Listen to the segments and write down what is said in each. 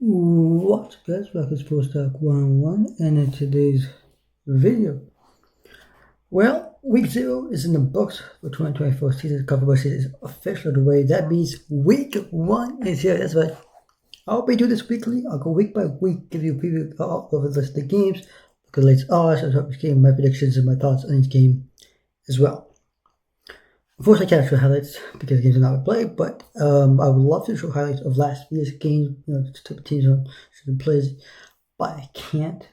What's up guys, welcome to WK1, and in today's video, well, week 0 is in the books for 2024 season. Cover by season is officially underway. That means week 1 is here. That's right. I'll be doing this weekly. I'll go week by week, give you a preview of the list of the games, look at the latest odds, each game, my predictions, and my thoughts on each game as well. Unfortunately, I can't show highlights because the games are not played, but I would love to show highlights of last year's game, just teams on certain plays, but I can't.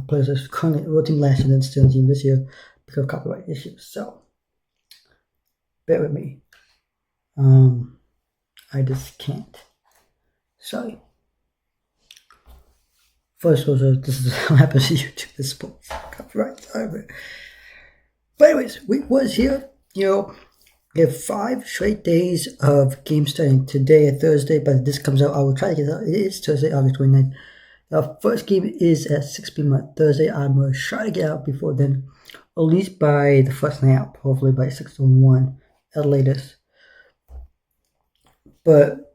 Players are currently rotating last year and still in the team this year because of copyright issues, so bear with me. I just can't. Sorry. First of all, this is what happens to YouTube, this sports copyright. Sorry. But anyways, week was here. We have 5 straight days of games starting today and Thursday, but this comes out, I will try to get it out. It is Thursday, August 29th. The first game is at 6 p.m. on Thursday. I'm going to try to get out before then, at least by the first nap, hopefully by 6 to 1 at the latest. But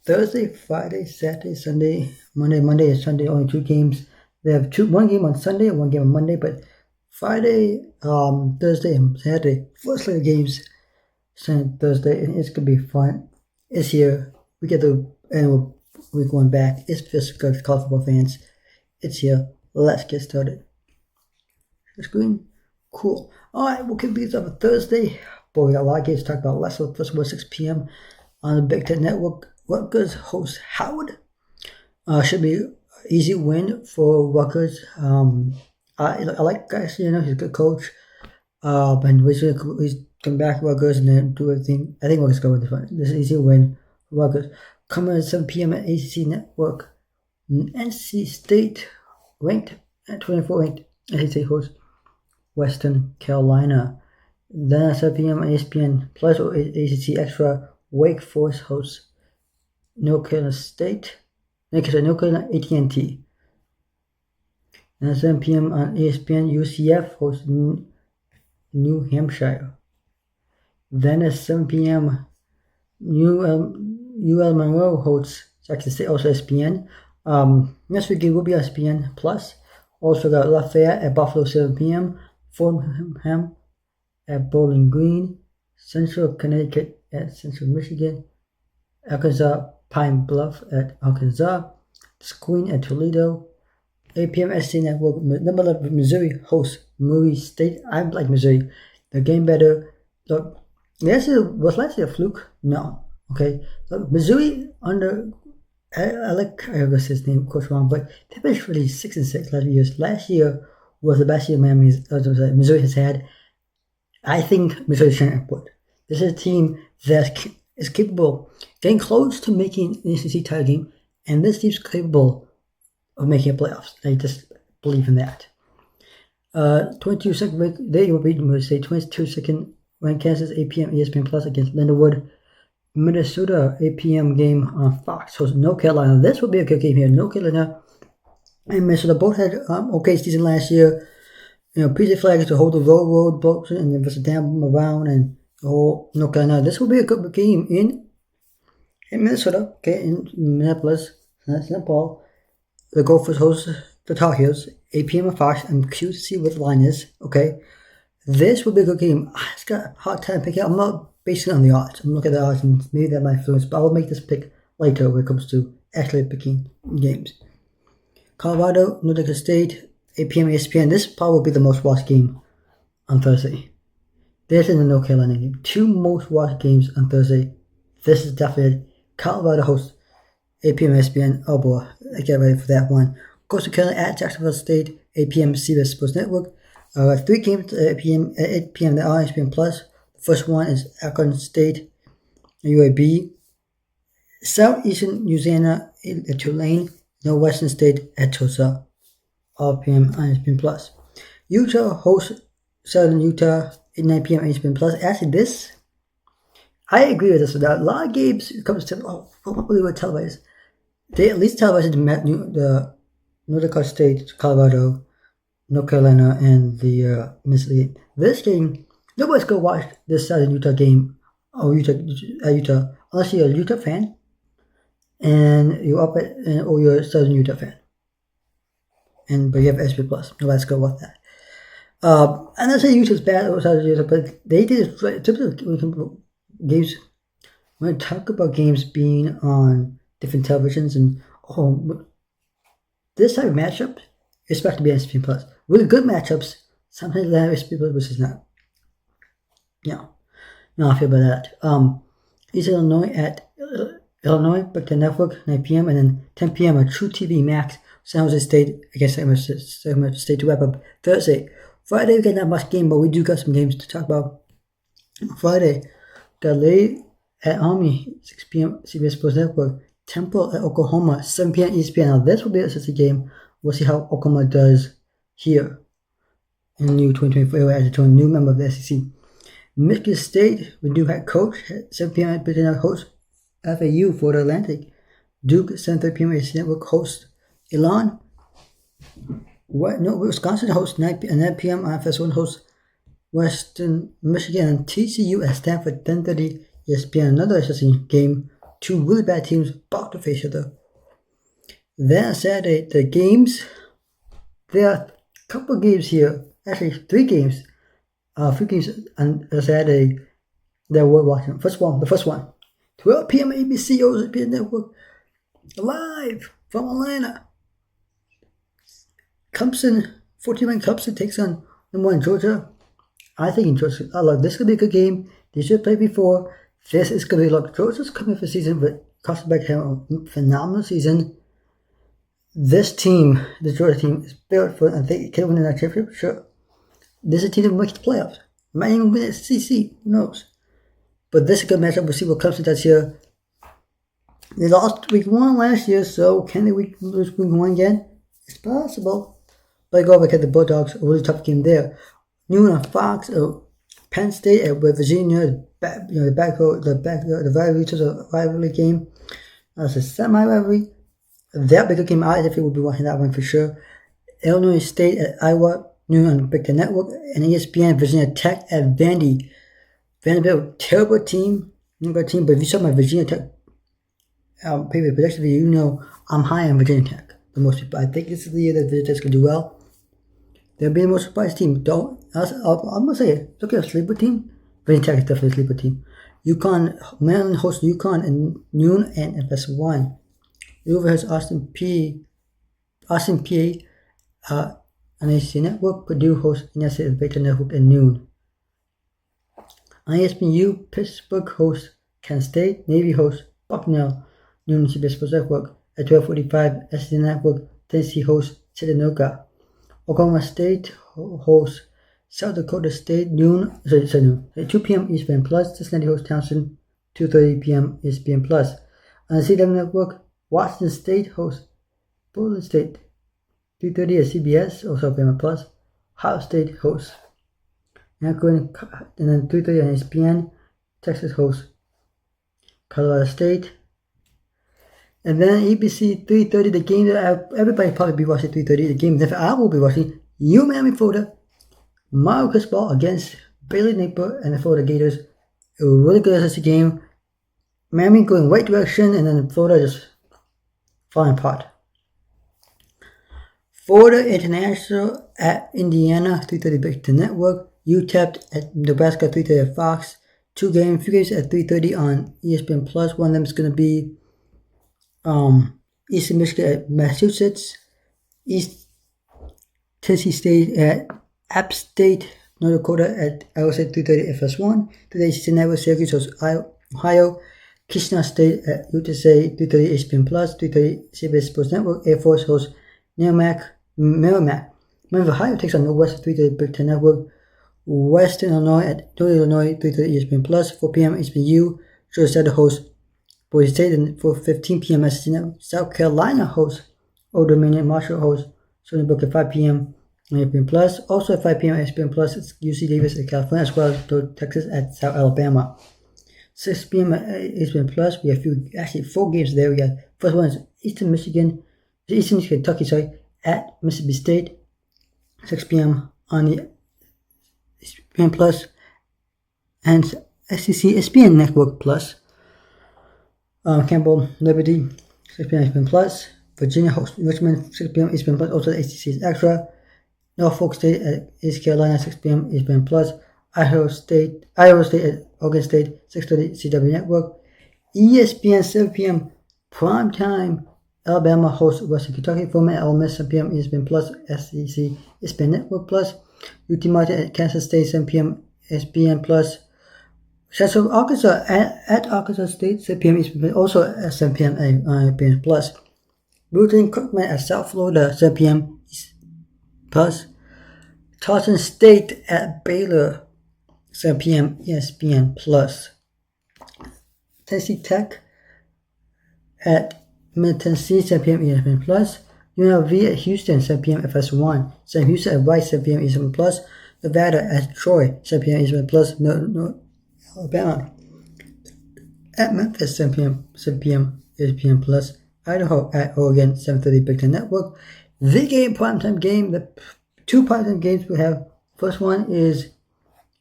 Thursday, Friday, Saturday, Sunday, Monday and Sunday, only 2 games. They have 1 game on Sunday and 1 game on Monday, but Friday, Thursday, and Saturday, first slate of games, Sunday, Thursday, and it's gonna be fun. It's here. We get the annual week 1 back. It's just good for college football fans. It's here. Let's get started. Share screen. Cool. Alright, we'll keep these up on Thursday. Boy, we got a lot of games to talk about. Let's look first of all 6 p.m. on the Big Ten Network. Rutgers host Howard. Should be an easy win for Rutgers. I like guys, he's a good coach. And he's coming back to Rutgers and then do everything. I think Rutgers going to win. This is an easy win for Rutgers. Coming at 7 p.m. at ACC Network. NC State ranked at 24 ranked. NC State hosts Western Carolina. Then at 7 p.m. on ESPN Plus or ACC Extra, Wake Forest hosts North Carolina State. North Carolina AT&T. And at 7 p.m. on ESPN, UCF hosts New Hampshire. Then at 7 p.m., UL Monroe hosts Jackson State, also ESPN. Next week it will be ESPN Plus. Also got Lafayette at Buffalo 7 p.m., Fordham at Bowling Green, Central Connecticut at Central Michigan, Arkansas Pine Bluff at Arkansas, Queen at Toledo. 8 p.m. SC Network. Number 11, Missouri hosts Murray State. I like Missouri. They're getting better. Look, was last year a fluke? No. Okay. Look, Missouri under, I like, I guess his name, Coach wrong, but they've been really 6-6 last years. Last year was the best year Missouri has had. I think Missouri shouldn't put. This is a team that is capable getting close to making an ACC title game, and this team's capable of making a playoffs. I just believe in that. 22-second rank, they will beat Murray State. 22-second ranked Kansas, 8 p.m. ESPN Plus against Lindenwood. Minnesota, 8 p.m. game on Fox hosts North Carolina. This will be a good game here. North Carolina and Minnesota both had okay season last year. PJ Flag is to hold the road boats and then just damn them around and the whole North Carolina. This will be a good game in Minnesota, okay, in Minneapolis, St. Paul. The Gophers host the Tar Heels, 8 p.m. on Fox. I'm curious to see what the line is, okay? This will be a good game. I just got a hard time picking out. I'm not basing it on the odds. I'm looking at the odds and maybe that might influence, but I will make this pick later when it comes to actually picking games. Colorado, North Dakota State, 8 p.m. ESPN. This probably will be the most watched game on Thursday. This is the North Carolina game. 2 most watched games on Thursday. This is definitely Colorado hosts 8 p.m. ESPN. Oh boy, I get ready for that one. Coastal Carolina at Jacksonville State, 8 p.m. CBS Sports Network. 3 games at 8 p.m. that are ESPN Plus. The first one is Akron State, UAB. Southeastern Louisiana at Tulane. Northwestern State at Tulsa, all p.m. on ESPN Plus. Utah hosts Southern Utah, 9 p.m. ESPN Plus. Actually, this, I agree with this. A lot of games comes to, what really were televised. They at least televised the North Dakota State, Colorado, North Carolina, and the Mississippi. This game, nobody's going to watch this Southern Utah game or Utah unless you're a Utah fan. and you're up at, or you're a Southern Utah fan. But you have SP Plus. Nobody's going to want that. I'm not saying Utah's bad or Southern Utah, but they did it. Typical games. When I talk about games being on different televisions and this type of matchup, expect to be SP Plus. Really good matchups, sometimes they have SP Plus, which is not. No, I feel about that. East Illinois at Illinois, Big Ten Network, 9 p.m. and then 10 p.m. on True TV Max, San Jose State against San Jose State to wrap up Thursday. Friday, we got not much game, but we do got some games to talk about. Friday, got Lady at Army, 6 p.m. CBS Sports Network. Temple at Oklahoma, 7 p.m. ESPN. Now, this will be a SEC game. We'll see how Oklahoma does here in the new 2024 as a new member of the SEC. Michigan State, with new head coach, at 7 p.m. Big Ten host FAU, Florida Atlantic. Duke, 7:30 p.m. SEC Network host Elon. Wisconsin hosts 9 p.m. on FS1 host Western Michigan, and TCU at Stanford, 10:30 ESPN. Another SEC game. Two really bad teams about to face each other. Then on Saturday, the games. There are a couple of games here. Actually, 3 games. 3 games on Saturday that we're watching. The first one. 12 p.m. ABC OSP Network. Live from Atlanta. Clemson, 14-man Clemson takes on number 1 Georgia. I think Georgia. I love this. Could be a good game. They should play before. This is going to be like Georgia's coming for the season, but Costa had a phenomenal season. This team, the Georgia team, is built for, I think it can win that championship, sure. This is a team that makes the playoffs. Might even win the SEC, who knows? But this is a good matchup. We'll see what Clemson does here. They lost week 1 last year, so can they lose week 1 again? It's possible. But I go over at the Bulldogs, a really tough game there. Noon on Fox, Penn State with Virginia, the rivalry game. It's a semi-rivalry. That'll be a good game. I definitely will be watching that one for sure. Illinois State at Iowa, noon on Big Ten Network, and ESPN, Virginia Tech at Vandy. Vanderbilt, terrible team, but if you saw my Virginia Tech previous prediction video, you know I'm high on Virginia Tech. The most people, I think this is the year that Virginia Tech's gonna do well. They'll be the most surprised team. I'm gonna say it. Look at a sleeper team. Virginia Tech is definitely a sleeper team. Maryland hosts UConn at noon and FS1. Louisville has Austin PA on ACC Network. Purdue hosts NSA at Big Ten Network at noon. On ESPNU, Pittsburgh hosts Kansas State. Navy hosts Bucknell, noon on CBS Sports Network. At 12:45, SEC Network, Tennessee hosts Chattanooga. Oklahoma State hosts South Dakota State, 2 p.m. ESPN Plus. Cincinnati hosts Townsend, 2:30 p.m. ESPN Plus. On the CW Network, Washington State hosts Portland State, 3:30 at CBS, also ESPN Plus. Ohio State hosts and then 3:30 on ESPN. Texas hosts Colorado State. And then ABC 3:30, the game that everybody probably be watching 3:30. The game that I will be watching, Miami, Florida. Mario Cristobal against Bailey Napier and the Florida Gators. It was really good as a game. Miami going right direction, and then Florida just falling apart. Florida International at Indiana, 3:30 Big Ten Network. UTEP at Nebraska, 3:30 at Fox. 2 games, 3 games at 3:30 on ESPN Plus. One of them is going to be Eastern Michigan at Massachusetts. East Tennessee State at App State. North Dakota at Iowa State, 3:30 FS1. Today, Cincinnati, Syracuse hosts Ohio. Kitchener State at UTSA, 3:30 ESPN Plus. 3:30 CBS Sports Network. Air Force hosts Merrimack. Ohio takes on Northwest, 3:30 Big Ten Network. Western Illinois at Northern Illinois, 3:30 ESPN Plus. 4 p.m. ESPNU. Georgia State hosts Boise State, and 4:15 p.m. SEC Network. South Carolina hosts Old Dominion. Marshall hosts Stony Brook at 5 p.m. on ESPN Plus. Also at 5 p.m. ESPN Plus, it's UC Davis at California, as well as Texas at South Alabama. 6 p.m. at ESPN Plus, we have 4 games there. We got first one is Eastern Michigan, Kentucky, at Mississippi State. 6 p.m. on the ESPN Plus and SEC ESPN Network Plus. Campbell, Liberty, 6 p.m. ESPN Plus. Virginia hosts Richmond, 6 p.m. ESPN Plus. Also, the ACC is extra. Norfolk State at East Carolina, 6 p.m. ESPN Plus. Iowa State at Oregon State, 6:30 CW Network. ESPN 7 p.m. primetime. Alabama hosts Western Kentucky. Furman at Ole Miss, 7 p.m. ESPN Plus. SEC ESPN Network Plus. UT Martin at Kansas State, 7 p.m. ESPN Plus. Central Arkansas at Arkansas State, 7 p.m. ESPN Plus. Also at 7 p.m. ESPN Plus. Boothton Cookman at South Florida, 7 p.m. Plus. Tarleton State at Baylor, 7 p.m. ESPN Plus. Tennessee Tech at Middle Tennessee, 7 p.m. ESPN Plus. UNLV at Houston, 7 p.m. FS1. Sam Houston at Rice, 7 p.m. ESPN Plus. Nevada at Troy, 7 p.m. ESPN Plus. Alabama at Memphis, 7 p.m. ESPN Plus. Idaho at Oregon, 7:30 Big Ten Network. The game primetime game. The two primetime games we have. First one is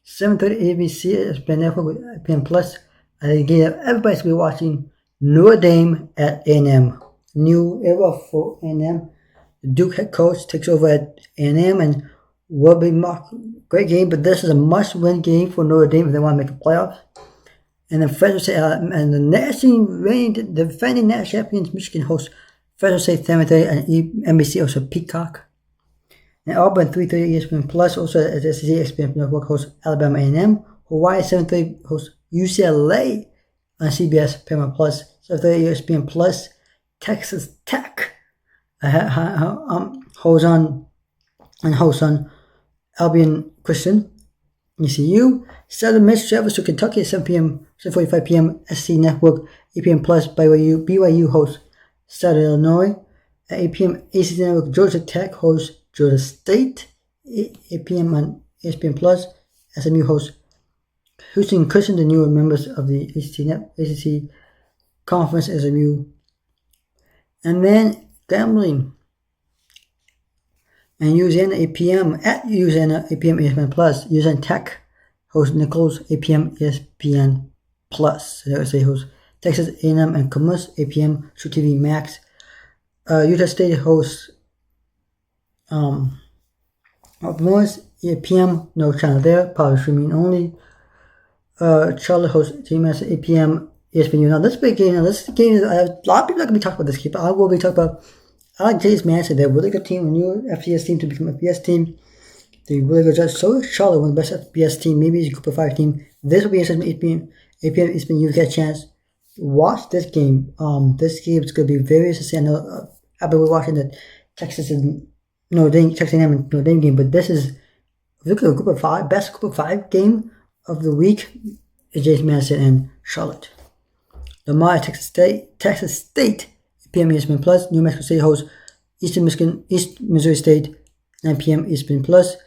7:30 ABC at ESPN Network with ESPN Plus. And again, everybody's going to be watching Notre Dame at A&M. New era for A&M. The Duke head coach takes over at A&M and will be marked. Great game, but this is a must-win game for Notre Dame if they want to make the playoffs. And then Fresno State and the defending national champions Michigan hosts Fresno State 7:30 and NBC also Peacock. And Auburn 3:30 ESPN Plus also at the SEC ESPN Network hosts Alabama A&M. Hawaii 7:30 hosts UCLA on CBS Paramount Plus. 7:30 ESPN Plus. Texas Tech hosts on Albion Christian. ECU. Southern Miss travels to Kentucky at 7:45 p.m. SC Network. 8 p.m. Plus BYU hosts Southern Illinois. At 8 p.m. ACC Network. Georgia Tech hosts Georgia State. 8 p.m. on ESPN Plus. SMU hosts Houston Christian, the newer members of the ACC Conference SMU. And then gambling. And Louisiana 8 p.m. at Louisiana 8 p.m. ESPN Plus. Louisiana Tech hosts Nichols 8 p.m. ESPN Plus. So that would say hosts Texas A&M and Commerce 8 p.m. True TV Max. Utah State hosts Morris 8 p.m. No channel there, probably streaming only. Charlotte hosts TMS 8 p.m. ESPN. Now this big game. Now this game is a lot of people are going to be talking about this game, but I will be talking about. I like Jay's Manson. They're a really good team, a new FCS team to become a FBS team. They're really good judge. So is Charlotte, one of the best FBS team. Maybe it's a Group of 5 team. This will be interesting. 8 p.m. ESPN. You get a chance. Watch this game. This game is going to be very interesting. I know I've been watching the Texas and Texas A&M and Notre Dame game, but this is look at a Group of 5, best Group of 5 game of the week is Jay's Manson and Charlotte. Lamar, Texas State. p.m. ESPN Plus. New Mexico State hosts East Missouri State, 9 p.m. ESPN Plus.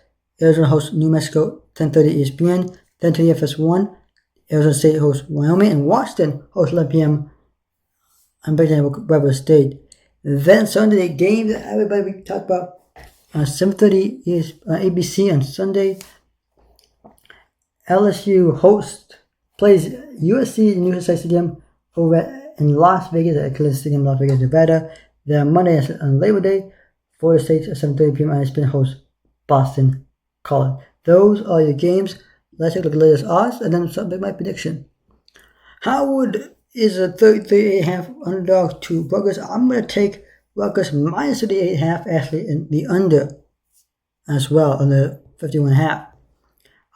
Arizona hosts New Mexico, 10:30 ESPN. 10:30 FS1. Arizona State hosts Wyoming, and Washington hosts 11 p.m. on Big Ten Weber State. Then Sunday game that everybody we talked about 7:30 is ABC on Sunday. LSU plays USC in USC Stadium over in Las Vegas at Kansas Stadium, Las Vegas, Nevada. Then Monday on Labor Day, Florida State at 7:30 p.m. on ESPN hosts Boston College. Those are your games. Let's take a look at the latest odds and then make my prediction. Howard is a 33.5 underdog to Rutgers. I'm going to take Rutgers minus 38.5 actually in the under as well on the 51.5.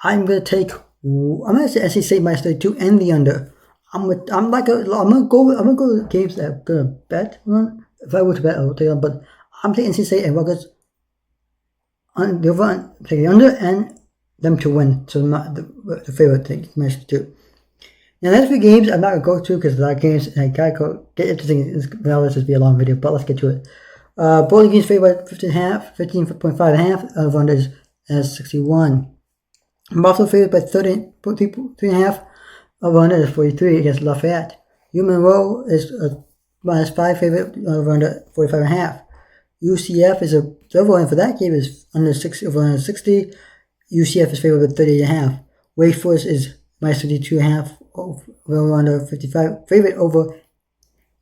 I'm going to say NC State minus 32 and the under. I'm gonna go with games that I'm gonna bet on. If I were to bet, I would take on. But I'm taking NC State and Rutgers on the over, take the under and them to win. So not the favorite thing match too. Now that's three games I'm not gonna go to because a lot of games I gotta go get interesting. Now let's just be a long video, but let's get to it. Bowling games favored 15.5. Over under is 61. Buffalo favored by 3.5. Over under is 43 against Lafayette. UMonroe is a minus 5 favorite over under 45.5. UCF is the over for that game is under 60 over under 60. UCF is favored by 38.5. Wake Forest is minus 52.5 over under 55 favorite over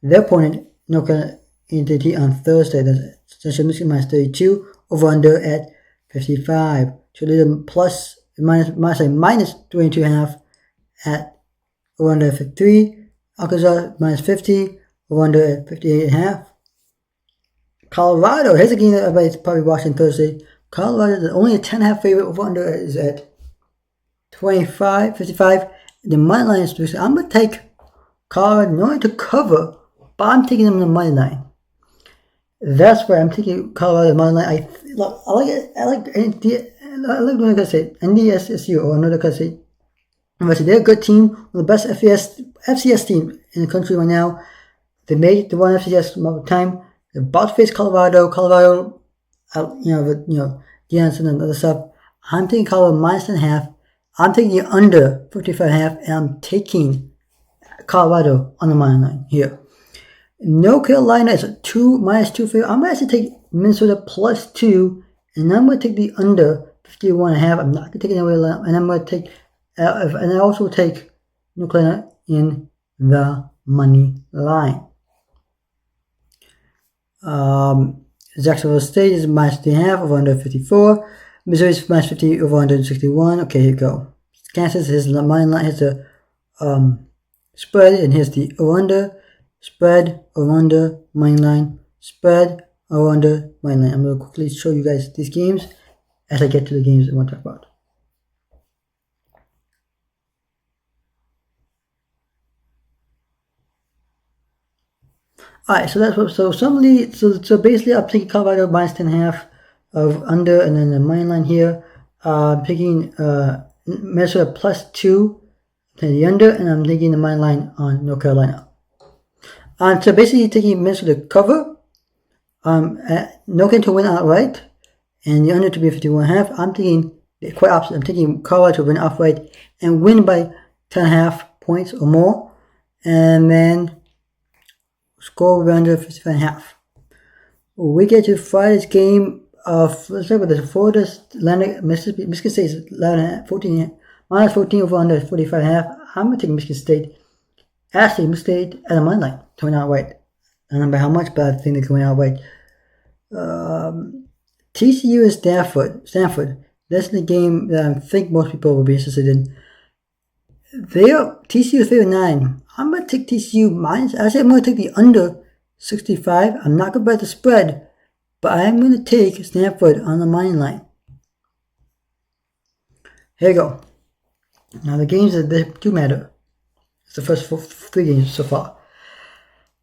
their opponent North Carolina entity on Thursday. That's Central Michigan minus 32. Over under at 55. Toledo minus 22.5 at over under at 53. Arkansas minus 50. Over under at 58.5. Colorado, here's a game that everybody's probably watching Thursday. Colorado is only a 10.5 favorite. Over under is at 55. The money line is 3. I'm going to take Colorado not to cover, but I'm taking them in the money line. That's why I'm taking Colorado money line. I like it. I like what I say, NDSSU or another country. They're a good team, one of the best FCS team in the country right now. They made it to one FCS multiple time. They're about to face Colorado. Deion and other stuff. I'm taking Colorado minus 10.5. I'm taking the under 55.5, and I'm taking Colorado on the money line here. North Carolina is a minus 2 favorite. I'm going to actually take Minnesota plus 2, and I'm going to take the under 51.5. I'm not going to take it anywhere, and I'm going to take, and I also take North Carolina in the money line. Jacksonville State is minus 3.5 over under 54. Missouri is minus 50 over under 61. Okay, here you go. Kansas is the money line. Here's the spread, and here's the over under. Spread, over under, money line. Spread, over under, money line. I'm going to quickly show you guys these games as I get to the games I want to talk about. Alright, so that's what, so basically I'm taking Colorado minus 10.5 of under, and then the money line here. I'm taking Minnesota plus 2 to the under, and I'm taking the money line on North Carolina. So basically taking Minnesota to cover, North Carolina to win outright, and the under to be 51.5. I'm taking the quite opposite. I'm taking Colorado to win outright and win by 10.5 points or more, and then score under 55.5. We get to Friday's game of, let's talk about this. Florida Atlantic, Michigan State is 14, minus 14 over under 45.5. I'm going to take Michigan State. Actually, Michigan State at a money line to win outright. I don't know by how much, but I think they're going outright. TCU is Stanford. That's the game that I think most people will be interested in. TCU is favorite 9. I'm going to take TCU minus. Actually, I'm going to take the under 65. I'm not going to bet the spread, but I'm going to take Stanford on the money line. Here you go. Now the games that do matter. It's the first 3 games so far.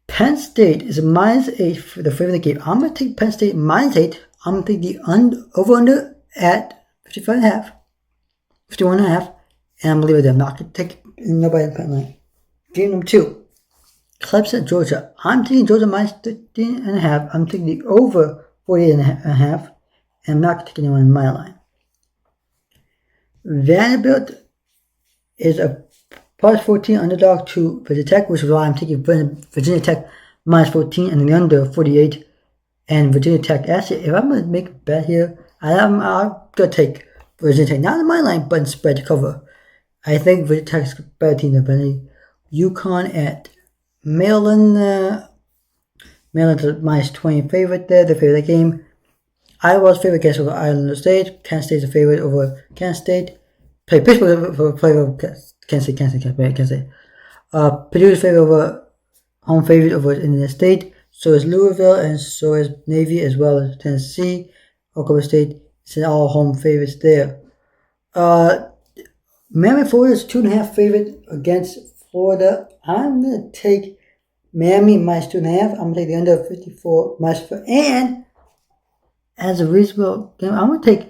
Penn State is a minus 8 for the favorite game. I'm going to take Penn State minus 8. I'm going to take the over-under at 55.5, 51.5, and I'm going to leave it there. I'm not going to take nobody in the Penn line. Game number 2. Clipchamp, Georgia. I'm taking Georgia minus 13.5. I'm taking the over 48.5, and I'm not going to take anyone in my line. Vanderbilt is a plus 14 underdog to Virginia Tech, which is why I'm taking Virginia Tech minus 14 and the under 48. And Virginia Tech, actually, if I'm going to make a bet here, I'm going to take Virginia Tech, not in my line, but in spread to cover. I think Virginia Tech is a better team than Virginia. UConn at Maryland. Maryland's a minus 20 favorite there, the favorite game. Iowa's favorite against over Iowa State. Kansas State's a favorite over Kansas State. Pittsburgh over Kansas State. Purdue's favorite over home favorite over Indiana State. So is Louisville, and so is Navy, as well as Tennessee. Oklahoma State. It's all home favorites there. Miami, Florida is 2.5 favorite against Florida. I'm going to take Miami minus 2.5. I'm going to take the under 54 minus 4. And as a reasonable game, I'm going to take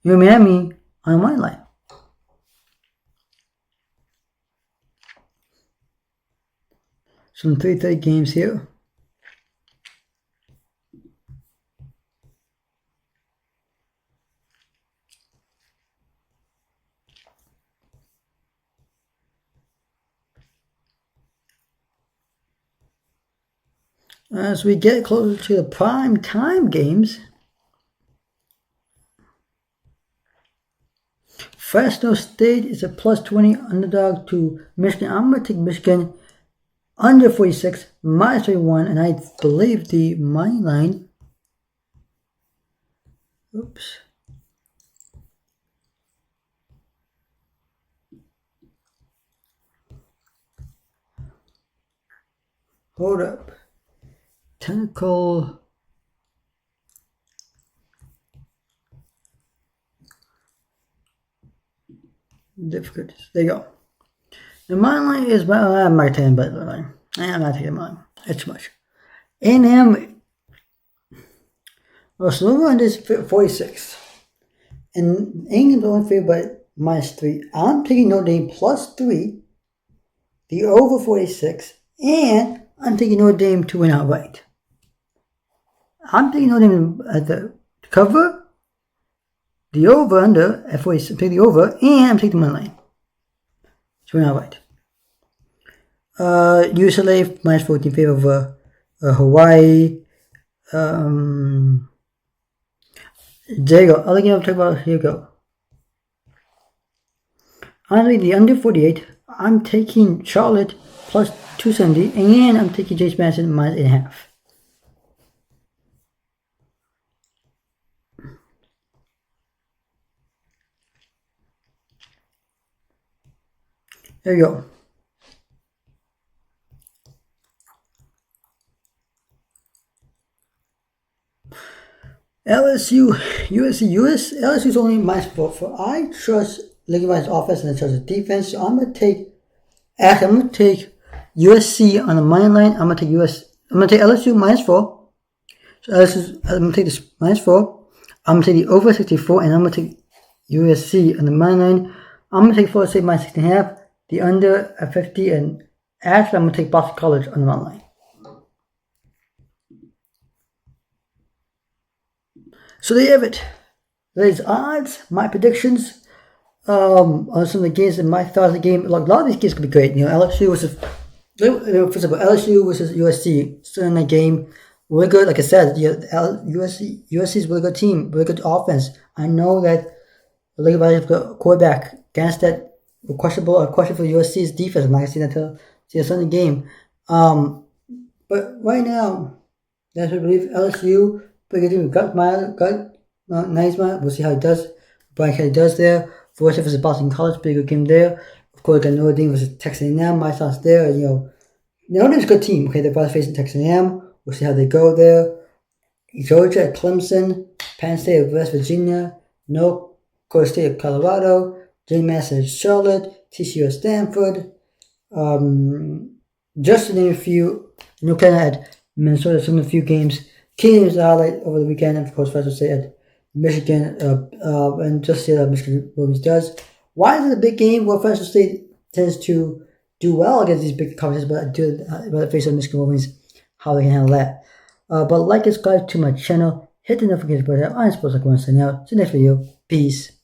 Miami on the money line. Some 3:30 games here. As we get closer to the prime time games, Fresno State is a plus 20 underdog to Michigan. I'm going to take Michigan under 46, minus 31, and I believe the money line. Oops. Hold up. Technical. Difficulties. There you go. The money line is, well, I'm not taking the line. I'm not taking mine. It's too much. A&M. Well, so on this 46. And England's only favored by minus 3. I'm taking Notre Dame plus 3. The over 46. And I'm taking Notre Dame to win outright. I'm taking Notre Dame at the cover, the over under at 46. I'm taking the over, and I'm taking the money line to win outright. UCLA minus 14 favor of Hawaii. There you go. Other game I'm talking about, here you go. Honestly, the under 48, I'm taking Charlotte plus 270, and I'm taking James Madison minus 8.5. There you go. LSU, LSU's only minus 4. I trust Lincoln Riley's offense and I trust the defense. So I'm gonna take USC on the money line. I'm gonna take LSU minus 4. So I'm gonna take this minus 4. I'm gonna take the over 64, and I'm gonna take USC on the money line. I'm gonna take Florida State minus 6.5. The under at 50, and actually I'm gonna take Boston College on the money line. So there you have it. There's odds, my predictions on some of the games and my thoughts of the game. Look, a lot of these games could be great. LSU versus USC, still in that game. Really good. Like I said, USC is a really good team, really good offense. I know that the quarterback against that question for USC's defense. I'm not gonna see that until the Sunday game. But right now, that's what I believe. LSU. Pretty good team. Got Naismith. We'll see how he does. Brian Kelly does there. Forsyth versus Boston College. Pretty good game there. Of course, got Notre Dame versus Texas A&M. My thoughts there. Notre Dame's a good team. Okay, they're both facing Texas A&M. We'll see how they go there. Georgia at Clemson. Penn State at West Virginia. North Dakota State at Colorado. James Madison at Charlotte. TCU at Stanford. Just to name a few. North Carolina at Minnesota. Some of the few games. Key was the highlight over the weekend, and of course, Fresno State at Michigan, and just see how Michigan Wolverines does. Why is it a big game? Well, Fresno State tends to do well against these big competitions, but the face of Michigan Wolverines, how they can handle that. But like and subscribe to my channel, hit the notification button on Sports Like One, sign out. See you next video. Peace.